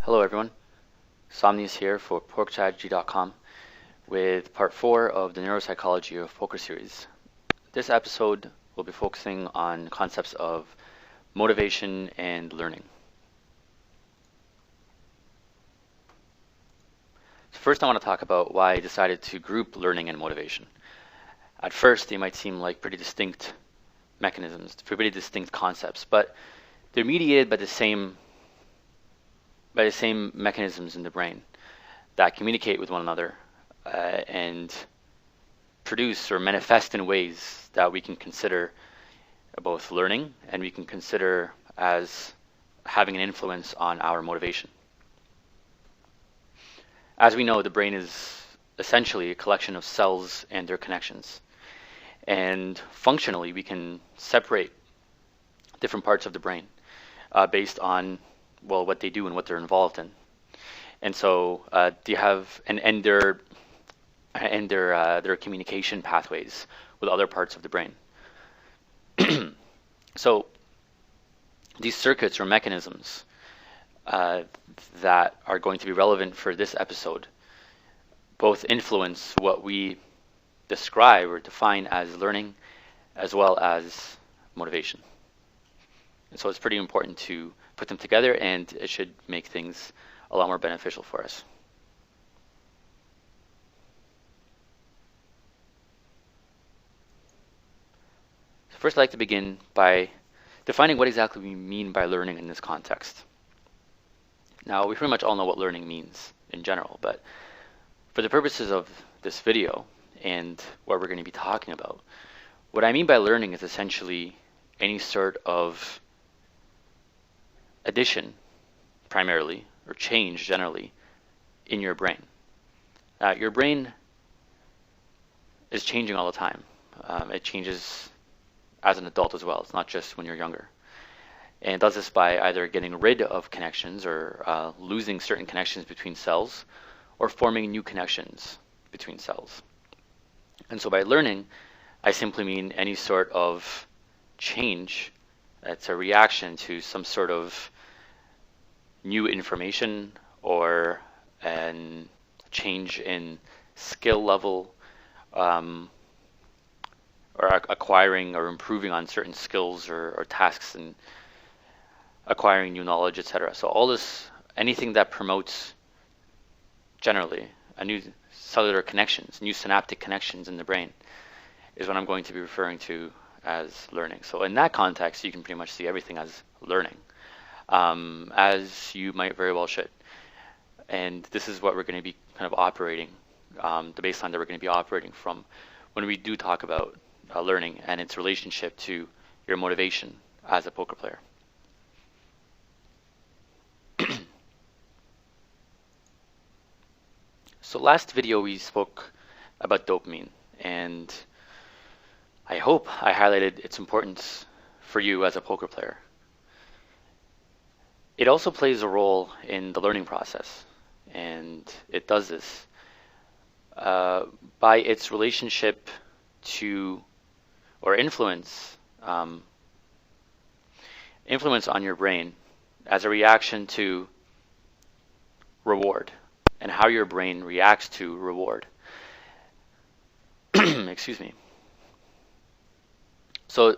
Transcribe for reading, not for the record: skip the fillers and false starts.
Hello everyone, Somnius here for PorkStrategy.com with part 4 of the Neuropsychology of Poker series. This episode will be focusing on concepts of motivation and learning. So first I want to talk about why I decided to group learning and motivation. At first they might seem like pretty distinct mechanisms, pretty distinct concepts, but they're mediated by the same mechanisms in the brain that communicate with one another and produce or manifest in ways that we can consider both learning and we can consider as having an influence on our motivation. As we know, the brain is essentially a collection of cells and their connections. And functionally, we can separate different parts of the brain based on what they do and what they're involved in. And so they have their communication pathways with other parts of the brain. So these circuits or mechanisms that are going to be relevant for this episode both influence what we describe or define as learning as well as motivation. And so it's pretty important to put them together, and it should make things a lot more beneficial for us. So first I'd like to begin by defining what exactly we mean by learning in this context. Now, we pretty much all know what learning means in general, but for the purposes of this video and what we're going to be talking about, what I mean by learning is essentially any sort of addition, primarily, or change generally, in your brain. Your brain is changing all the time. It changes as an adult as well. It's not just when you're younger. And it does this by either getting rid of connections or losing certain connections between cells or forming new connections between cells. And so by learning, I simply mean any sort of change that's a reaction to some sort of new information or a change in skill level or acquiring or improving on certain skills or tasks and acquiring new knowledge, etc. So all this, anything that promotes generally a new cellular connections, new synaptic connections in the brain is what I'm going to be referring to as learning. So in that context, you can pretty much see everything as learning, as you might very well should. And this is what we're going to be kind of operating, the baseline that we're going to be operating from when we do talk about learning and its relationship to your motivation as a poker player. So last video we spoke about dopamine, and I hope I highlighted its importance for you as a poker player. It also plays a role in the learning process, and it does this by its relationship to or influence on your brain as a reaction to reward and how your brain reacts to reward. Excuse me. So